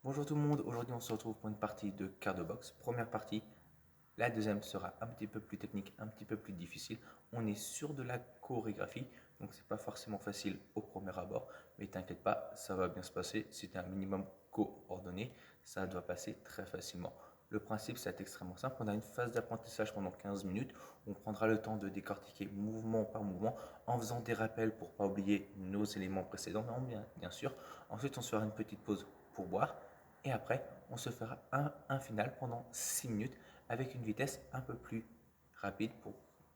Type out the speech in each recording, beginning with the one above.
Bonjour tout le monde, aujourd'hui on se retrouve pour une partie de cardio box. Première partie, la deuxième sera un petit peu plus technique, un petit peu plus difficile. On est sur de la chorégraphie, donc c'est pas forcément facile au premier abord, mais t'inquiète pas, ça va bien se passer. Si tu es un minimum coordonné, ça doit passer très facilement. Le principe c'est extrêmement simple, on a une phase d'apprentissage pendant 15 minutes, on prendra le temps de décortiquer mouvement par mouvement en faisant des rappels pour ne pas oublier nos éléments précédents, non, bien sûr. Ensuite on se fera une petite pause pour boire. Et après, on se fera un final pendant 6 minutes avec une vitesse un peu plus rapide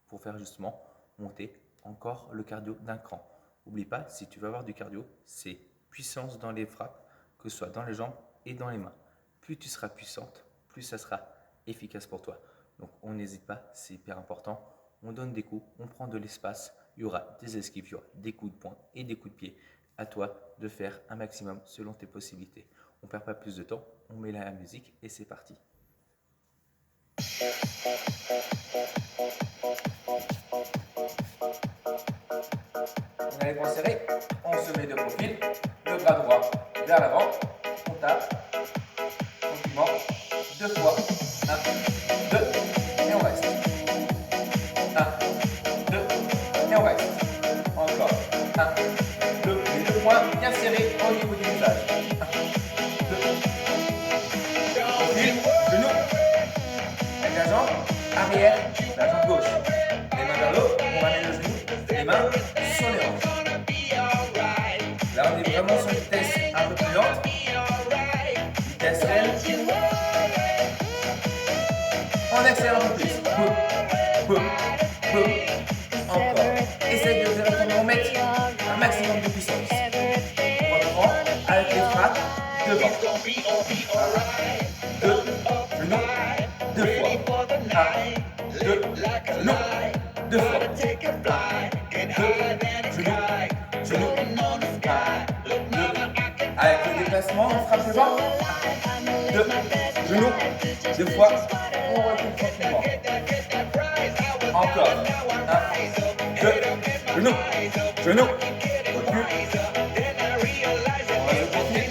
pour faire justement monter encore le cardio d'un cran. N'oublie pas, si tu veux avoir du cardio, c'est puissance dans les frappes, que ce soit dans les jambes et dans les mains. Plus tu seras puissante, plus ça sera efficace pour toi. Donc on n'hésite pas, c'est hyper important. On donne des coups, on prend de l'espace, il y aura des esquives, il y aura des coups de poing et des coups de pied. À toi de faire un maximum selon tes possibilités. On ne perd pas plus de temps, on met la musique et c'est parti. On a les poings serrés, on se met de profil, le bras droit vers l'avant, on tape, tranquillement, 2 fois, 1, 2, et on reste. 1, 2, et on reste. Encore, 1, 2, les 2 poings bien serrés au niveau du visage. 1, 2, profil, genou, avec la jambe arrière, la jambe gauche. Les mains vers le haut, on ramène le genou, les mains sur les hanches. Là, on est vraiment sur une vitesse un peu plus lente. Vitesse réelle. On accélère un peu plus. Boum, boum, boum. Encore. Essaye de directement mettre un maximum de puissance. On reprend avec les frappes devant. 1, 2, genou, 2 fois. 1, 2, genou, 2 fois. 1, 2, genou, genou. 1, 2. Avec le déplacement, on frappe devant. 1, 2, genou, 2 fois. On recule tranquillement. Encore. 1, 2, genou, genou, recule. On reste profil.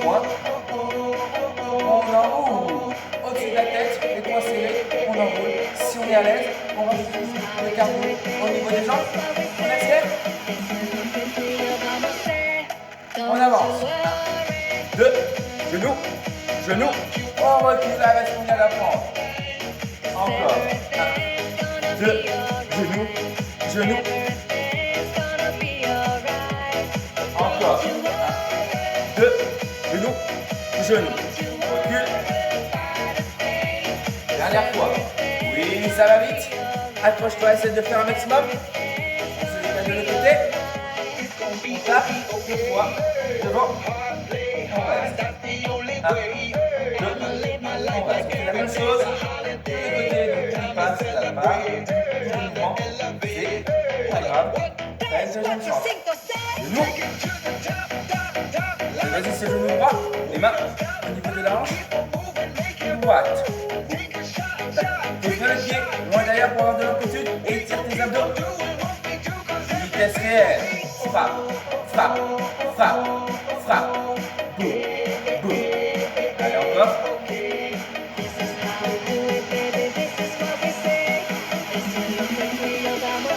Point. On enroule. Au-dessus de la tête, les poings serrés, on enroule. Si on est à l'aise, on rajoute le cardio au niveau des jambes. On accélère. On avance. 1, 2, genou, genou. On recule avec ce qu'on vient d'apprendre. Encore. 1, 2, genou, genou. Encore. 1, 2, genou, genou. Recule. Dernière fois. Oui, ça va vite. Accroche-toi, essaie de faire un maximum. On se décale de l'autre côté. On tape 2 fois. Devant. On reste. 1, 2, on reste. C'est la même chose. De l'autre côté, donc on passe là-bas. Tout le mouvement. C'est pas grave. T'as une deuxième chance. Genou. Vas-y, c'est genou droit. Les mains au niveau de la hanche. Droite. Pose bien le pied, loin derrière pour avoir de l'amplitude et tire tes abdos. Vitesse réelle. Frappe, frappe, frappe, frappe. Boum, boum. Allez, encore.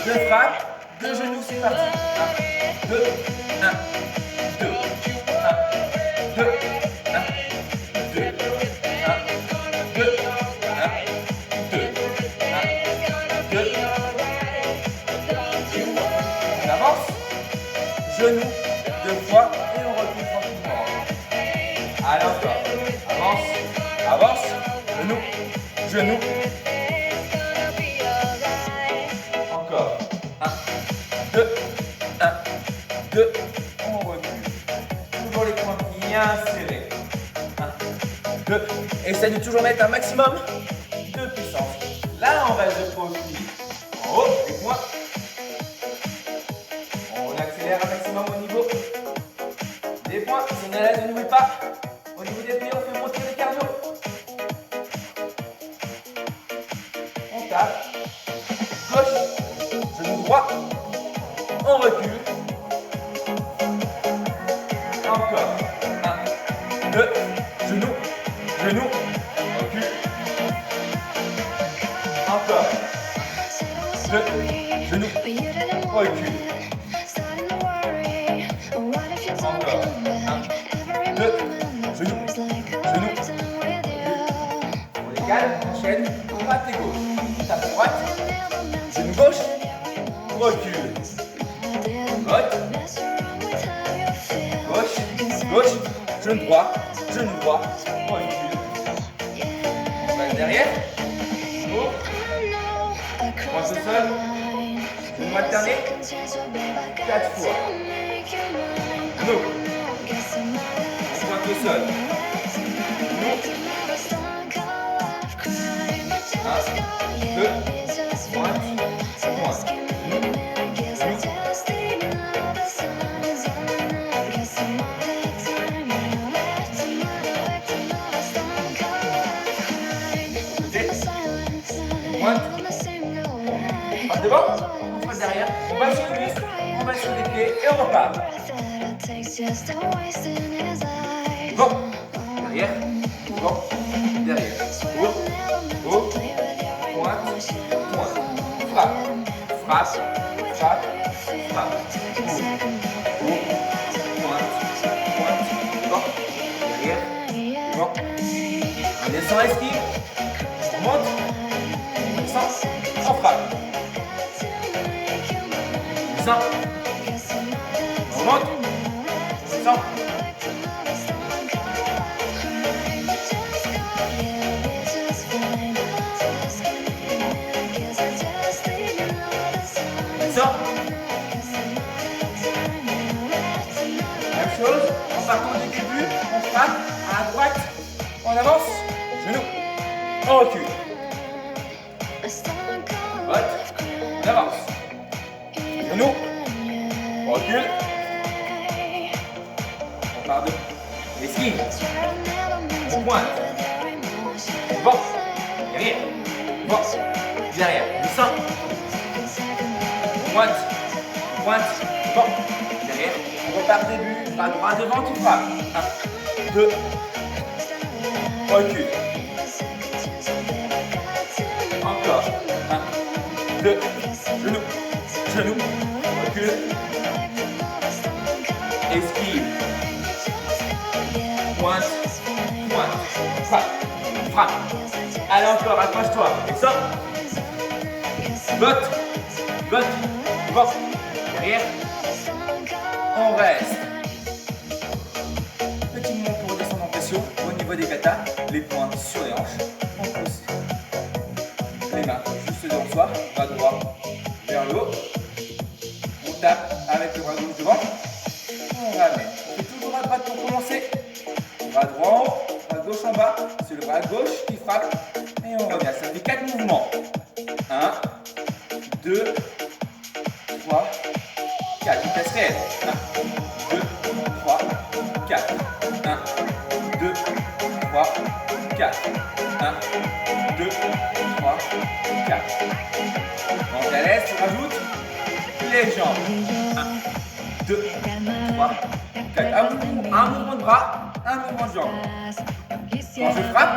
Deux frappes, 2 genoux, c'est parti. 1, 2, 1, 2, 1, 2, 1, 2, 1, 2, 1, 2, 1, 2. On avance. Genou, 2 fois et on recule tranquillement. Allez, encore. Avance, avance. Genou, genou. Encore. 1, 2, 1, 2. On recule. Toujours les poings bien serrés. 1, 2. Essaye de toujours mettre un maximum de puissance. Là, on reste de profil. En haut, les poings. On accélère un maximum au niveau des poings. Si on est là, ne n'oublie pas. Au niveau des pieds, on fait monter le cardio. On tape. Gauche. Genou droit. On recule. Encore. 1, 2. genou, recule. Encore. 2, genou, recule. Encore. 1, 2, genou, genou. On est calme, enchaîne, droite et gauche. Tape droite, genou gauche, recule. Droite, gauche, gauche, genou droit, recule. On passe derrière. Haut. Point au sol. Genou alterné. 4 fois. Genou. On pointe au sol. Genou. 1, 2, pointe, pointe. Devant, on passe derrière, on va sur les muscles, on va sur les pieds et on repart. Bon, derrière, bon, derrière, haut, haut, pointe, pointe, frappe, frappe, frappe, frappe, haut, pointe, pointe, bon, derrière, bon, on descend, esquive, on monte, on descend, on frappe. On monte, on descend. Descend. Même chose, en partant du début, on frappe à droite, on avance, genou, on recule. Droite, on avance. Genou, on recule. On part de l'esquive. On pointe. Bon, derrière. Bon, derrière. Descend. Pointe. Pointe. Bon, derrière. On repart début. Pas droit devant, tu frappes. 1, 2. Recule. Encore. 1, 2. Genou. Genou. Recule. Esquive. Pointe. Pointe. Frappe. Frappe. Allez encore, accroche-toi. Et sors. Botte. Botte. Botte. Derrière. On reste. Petit mouvement pour redescendre en pression. Au niveau des katas, les poings sur les hanches. On pousse les mains juste devant soi. Bras droit vers le haut. On tape avec le bras gauche devant. On ramène. On fait toujours à droite pour commencer. Bras droit en haut, bras gauche en bas. C'est le bras gauche qui frappe. Et on revient. Ça fait 4 mouvements. 1, 2, 3, 4. Vitesse réelle. 1, 2, 3, 4. 1, 2, 3, 4. 1, 2, 3, 4. Quand à l'aise, tu rajoutes les jambes. 1, 2, 3, 4. Un mouvement de bras, un mouvement de jambes. Quand je frappe,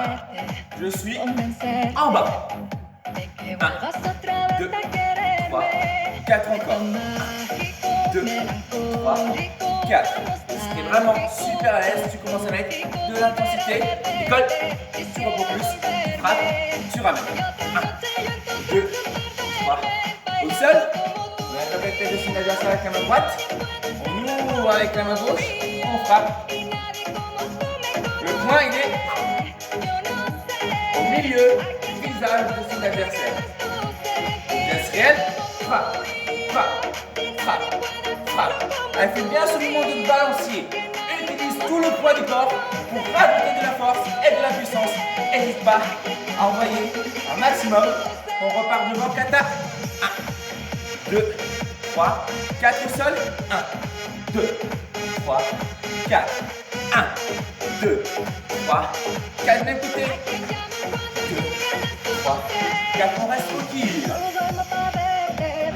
je suis en bas. 1, 2, 3, 4 encore. 1, 2, 3, 4. Si tu es vraiment super à l'aise, tu commences à mettre de l'intensité. Tu colles, tu reprends plus, tu frappes, tu ramènes. 1, 2, 3. Au sol, on va taper le dessus de l'adversaire avec la main droite. On ouvre avec la main gauche, on frappe. Le point, il est au milieu du visage de son adversaire. Vitesse réelle, frappe, frappe, frappe, frappe. Elle fait bien ce mouvement de balancier. Utilise tout le poids du corps pour rajouter de la force et de la puissance. N'hésite pas à envoyer un maximum. On repart devant kata. 1, 2, 3, 4 au sol. 1, 2, 3, 4. 1, 2, 3, 4. Même côté. 2, 3, 4. On reste tranquille.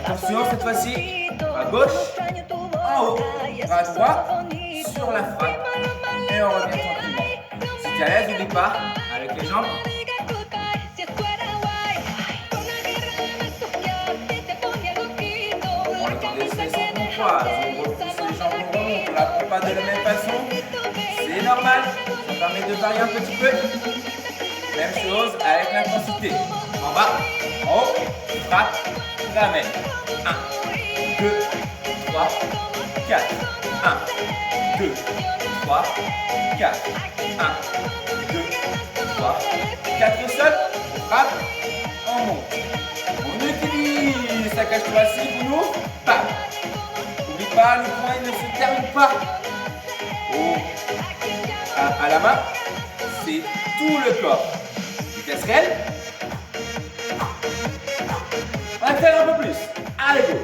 Attention, cette fois-ci, bras gauche, en haut, bras droit, sur la frappe. Et on revient tranquillement. Si tu es à l'aise au départ, avec les jambes. On prend le temps d'essayer son croise, on repousse les jambes, on remonte, on ne la prend pas de la même façon. C'est normal, ça permet de varier un petit peu. Même chose avec l'intensité. En bas, en haut, frappe, ramène. 1, 2, 3, 4. 1, 2, 3, 4. 1, 2, 3, 4 seul. Frappe, on monte. On utilise sa cage thoracique, on ouvre, pas. N'oublie pas, le point il ne se termine pas. À la main, c'est tout le corps. Vitesse réelle. On accélère un peu plus. Allez, go.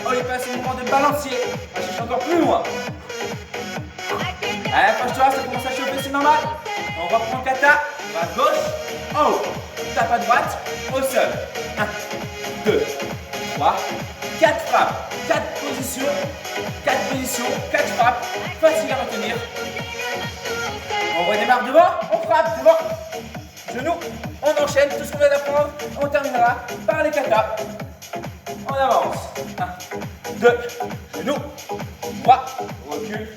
On y passe au moment de balancier. On va chercher encore plus loin. Allez, approche-toi, ça commence à chauffer, c'est normal. On reprend kata. On va à gauche, en haut. Tape à droite, au sol. 1, 2, 3, 4 frappes. 4 positions. 4 positions, 4 frappes. Facile à retenir. On redémarre devant, on frappe devant. Genoux, on enchaîne tout ce qu'on vient d'apprendre. On terminera par les katas. On avance. 1, 2, genoux, droit, recul,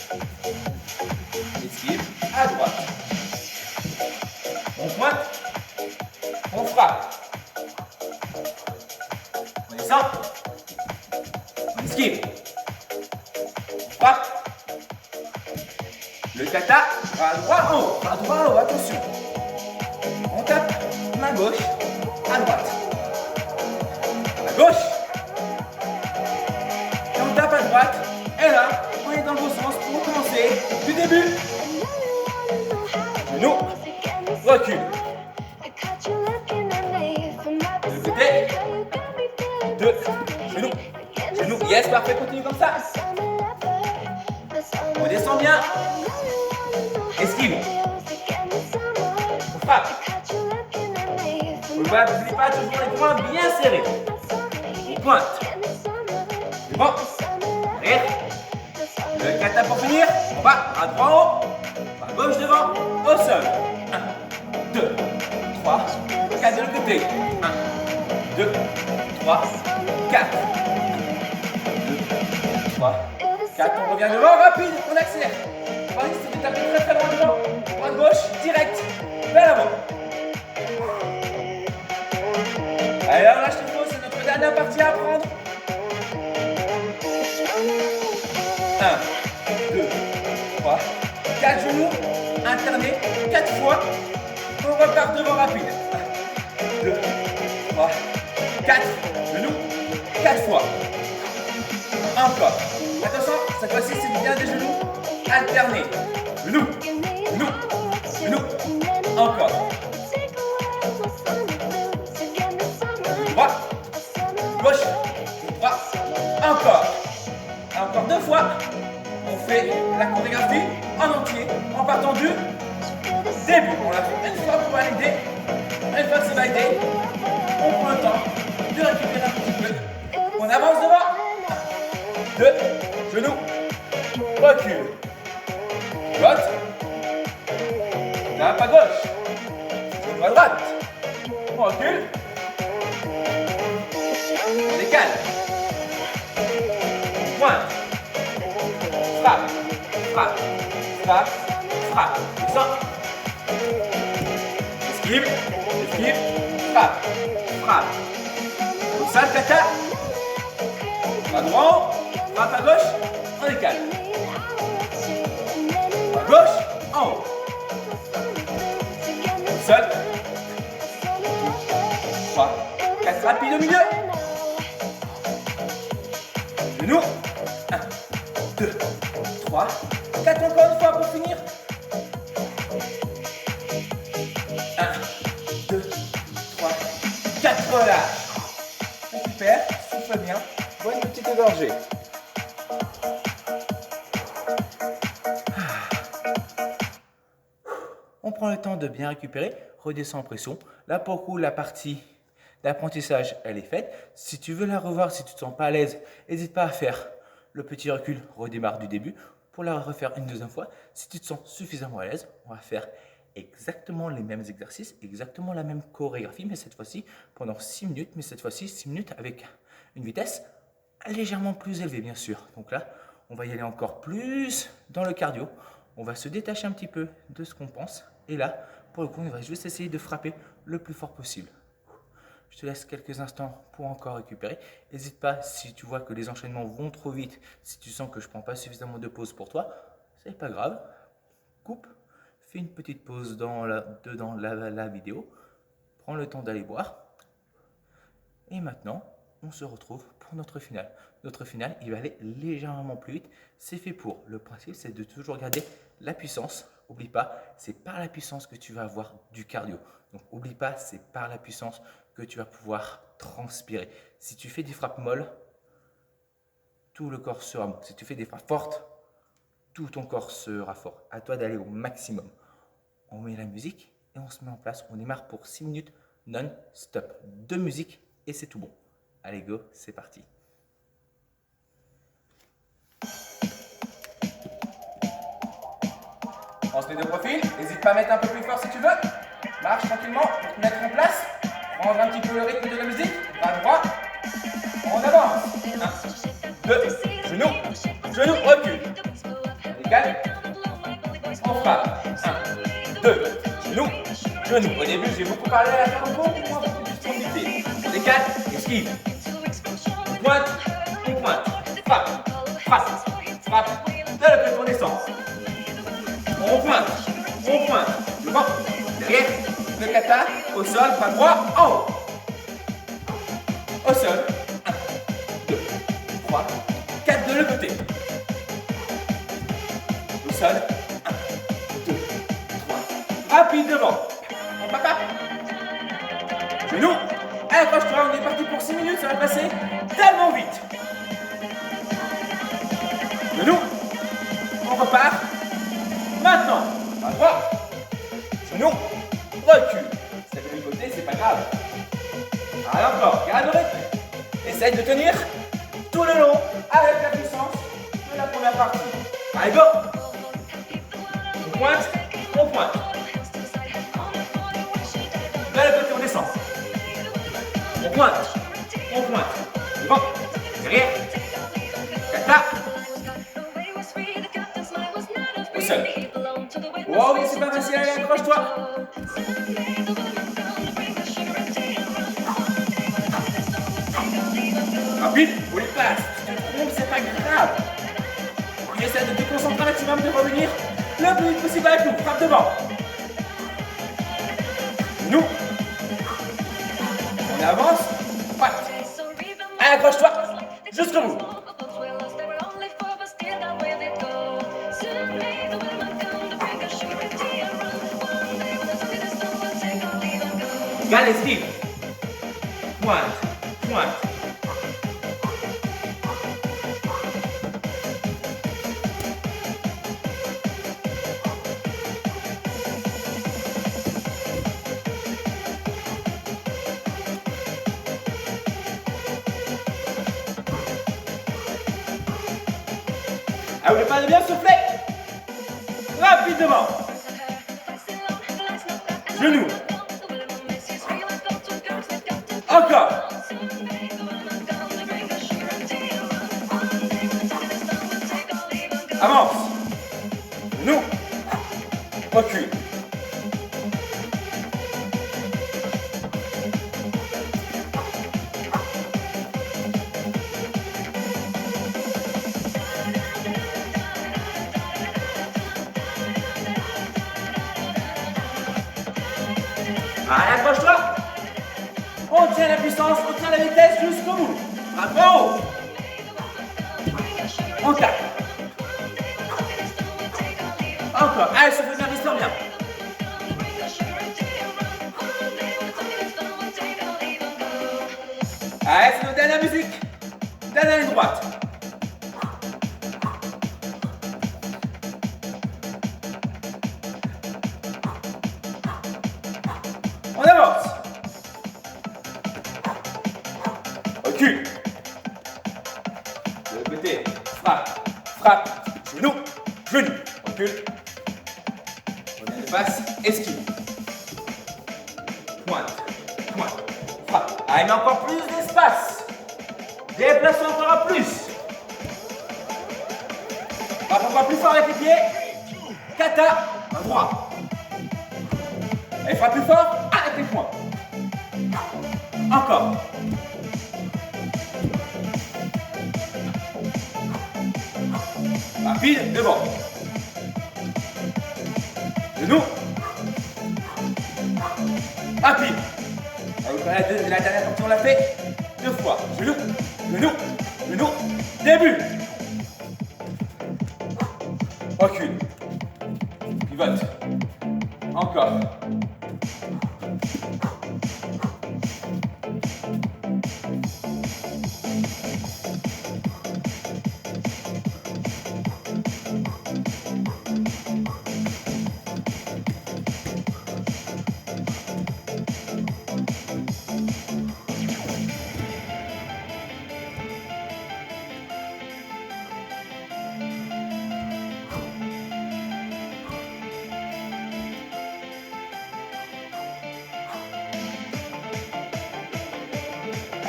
esquive, à droite. On pointe, on frappe. On descend, on esquive, on frappe. Le kata, bras droit en haut, bras droit en haut, attention. On tape, main gauche, à droite. À gauche. Et on tape à droite. Et là, on est dans le bon sens pour commencer du début. Genou, recul. De côté. 2, genou, genou. Yes, parfait, continue comme ça. On descend bien. Esquive. On frappe. N'oublie pas toujours les poings bien serrés. On pointe. Devant. Derrière. Le kata pour finir. On va à droite en haut. À gauche devant. Au sol. 1, 2, 3, 4 de l'autre côté. 1, 2, 3, 4. 2, 3, 4. On revient devant. Rapide. On accélère. On va essayer de taper très loin devant. Droite gauche. Direct. Vers l'avant. Allez, alors lâche les pauses, c'est notre dernière partie à apprendre. 1, 2, 3, 4 genoux, alternés, 4 fois. On repart devant rapide. 1, 2, 3, 4 genoux, 4 fois. Encore. Attention, cette fois-ci, c'est bien des genoux alternés. Genoux, genoux, genoux. Encore. Droit, gauche, droit, encore. Encore 2 fois. On fait la chorégraphie en entier en partant du début. On l'a fait une fois pour valider. Une fois que c'est validé, on prend le temps de récupérer un petit peu. On avance devant. 2, genoux, recul. Droite. Tape à gauche. Genou à droite. On recule. On décale. On pointe. Frappe. Frappe. Frappe. Frappe. Descend. Esquive. Esquive. Frappe. Frappe. Au sol, kata. Bras droit. Frappe à gauche. On décale. À gauche. En haut. Au sol. 3, 4 rapides au milieu. Genou. 1, 2, 3, 4 encore une fois pour finir. 1, 2, 3, 4 relâche. Récupère, souffle bien. Bonne petite gorgée. On prend le temps de bien récupérer, redescend en pression. Là, pour le coup, la partie d'apprentissage, elle est faite. Si tu veux la revoir, si tu ne te sens pas à l'aise, n'hésite pas à faire le petit recul, redémarre du début pour la refaire une deuxième fois. Si tu te sens suffisamment à l'aise, on va faire exactement les mêmes exercices, exactement la même chorégraphie, mais cette fois-ci pendant 6 minutes, mais cette fois-ci 6 minutes avec une vitesse légèrement plus élevée, bien sûr. Donc là, on va y aller encore plus dans le cardio. On va se détacher un petit peu de ce qu'on pense. Et là, pour le coup, on va juste essayer de frapper le plus fort possible. Je te laisse quelques instants pour encore récupérer. N'hésite pas, si tu vois que les enchaînements vont trop vite, si tu sens que je ne prends pas suffisamment de pause pour toi, c'est pas grave. Coupe, fais une petite pause dans la vidéo, prends le temps d'aller boire. Et maintenant, on se retrouve pour notre finale. Notre finale, il va aller légèrement plus vite. C'est fait pour. Le principe, c'est de toujours garder la puissance. Oublie pas, c'est par la puissance que tu vas avoir du cardio. Donc, oublie pas, c'est par la puissance que tu vas pouvoir transpirer. Si tu fais des frappes molles, tout le corps sera mou. Si tu fais des frappes fortes, tout ton corps sera fort. À toi d'aller au maximum. On met la musique et on se met en place. On démarre pour 6 minutes non-stop de musique et c'est tout bon. Allez go, c'est parti. On se met de profil, n'hésite pas à mettre un peu plus fort si tu veux. Marche tranquillement pour te mettre en place. Prendre un petit peu le rythme de la musique. Bras droit. On avance. 1, 2, genou, genou, recule. Allez, calme. On frappe. 1, 2, genou, genou. Au début, j'ai beaucoup parlé à la fin, beaucoup plus profiter. On décale, esquive. Pointe, on pointe. Frappe, frappe, frappe. De la plus connaissance. On pointe, devant, derrière, le kata, au sol, bras droit, en haut. Au sol, 1, 2, 3, 4 de l'autre côté. Au sol, 1, 2, 3, rapide devant. On papa. Genou, accroche-toi, on est parti pour 6 minutes, ça va passer tellement vite. Genou, on repart. Maintenant, à droite, genou, recule. C'est de l'autre côté, c'est pas grave. Allez encore, garde le rythme. Essaye de tenir tout le long avec la puissance de la première partie. Allez, go. On pointe, on pointe. De l'autre côté, on descend. On pointe, devant, derrière, kata. Au sol. Wow, oui, c'est pas facile, allez, accroche-toi. Rapide, ou les passes. Si tu te trompes, c'est pas grave. Essaie de te concentrer un maximum, de revenir le plus vite possible avec nous. Frappe devant. Nous. On avance. Patte. Allez, accroche-toi. Jusqu'au bout. Garde esquive. Pointe, pointe. Ah, vous pas de bien souffler. Rapidement. Genou. Encore. Avance. Genou. Recule. Allez, accroche-toi. On tient la puissance, on tient la vitesse jusqu'au bout. Bras en haut. On tape. Encore. Allez, souffle bien, restaure bien. Allez, c'est notre dernière musique. Dernière ligne droite. On avance. Recule. De l'autre côté. Frappe. Frappe. Genou. Genou. Recule. On est passe, esquive. Pointe, pointe, frappe. Allez, mais encore plus d'espace. Déplace encore un plus. Frappe encore plus fort avec les pieds. Kata, droit. Allez, frappe plus fort avec les poings. Encore. Rapide, devant. Genou. Rapide. La dernière partie, on l'a fait 2 fois. Genou, genou, genou. Début. Recule. Pivote. Encore.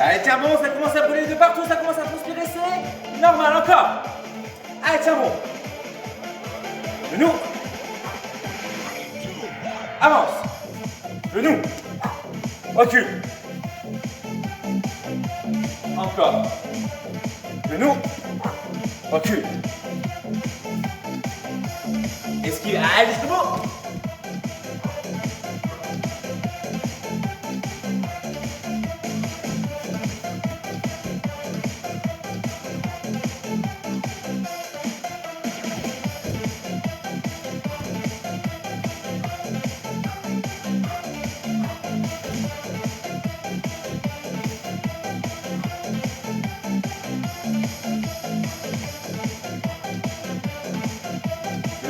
Allez, tiens bon, ça commence à brûler de partout, ça commence à transpirer, c'est normal, encore. Allez, tiens bon. Genou. Avance. Genou. Recule. Encore. Genou. Recule. Esquive. Allez, jusqu'au bout.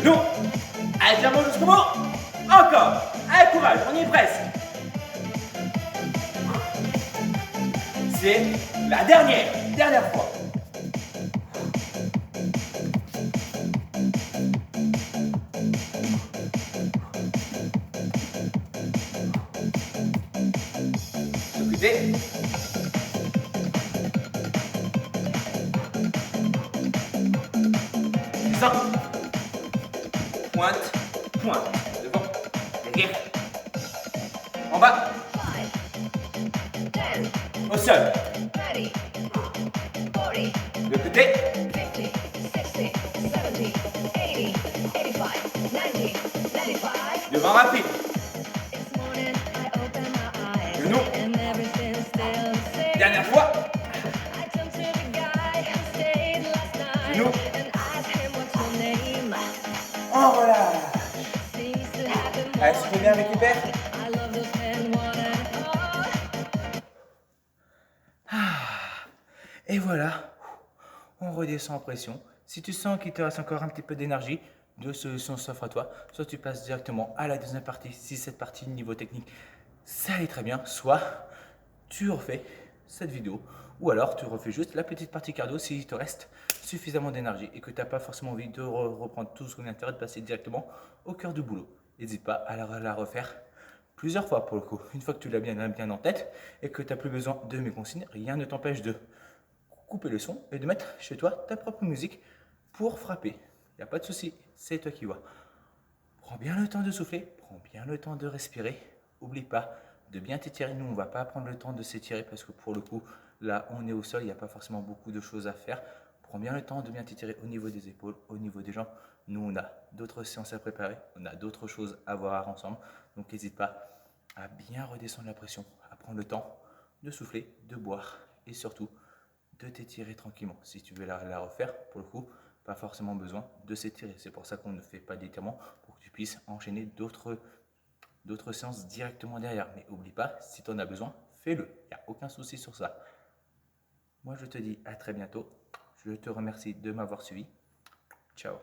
Genou. Allez, tiens bon jusqu'au bout. Encore. Allez, courage, on y est presque. C'est la dernière fois. De côté. Descends. Pointe, pointe, devant, derrière, en bas, au sol, de côté, devant rapide, genou, dernière fois, genou, en relâche. Allez, si tu veux bien avec les pères. Et voilà, on redescend en pression. Si tu sens qu'il te reste encore un petit peu d'énergie, 2 solutions s'offrent à toi. Soit tu passes directement à la deuxième partie, si cette partie niveau technique, ça allait très bien. Soit tu refais cette vidéo, ou alors tu refais juste la petite partie cardio s'il te reste suffisamment d'énergie et que tu n'as pas forcément envie de reprendre tout ce qu'on vient de faire et de passer directement au cœur du boulot. N'hésite pas à la refaire plusieurs fois pour le coup. Une fois que tu l'as bien en tête et que tu n'as plus besoin de mes consignes, rien ne t'empêche de couper le son et de mettre chez toi ta propre musique pour frapper. Il n'y a pas de souci, c'est toi qui vois. Prends bien le temps de souffler, prends bien le temps de respirer. Oublie pas de bien t'étirer. Nous, on ne va pas prendre le temps de s'étirer parce que pour le coup, là, on est au sol, il n'y a pas forcément beaucoup de choses à faire. Prends bien le temps de bien t'étirer au niveau des épaules, au niveau des jambes. Nous, on a d'autres séances à préparer, on a d'autres choses à voir ensemble. Donc, n'hésite pas à bien redescendre la pression, à prendre le temps de souffler, de boire et surtout de t'étirer tranquillement. Si tu veux la refaire, pour le coup, pas forcément besoin de s'étirer. C'est pour ça qu'on ne fait pas d'étirement, pour que tu puisses enchaîner d'autres séances directement derrière. Mais oublie pas, si tu en as besoin, fais-le. Il n'y a aucun souci sur ça. Moi, je te dis à très bientôt. Je te remercie de m'avoir suivi. Ciao.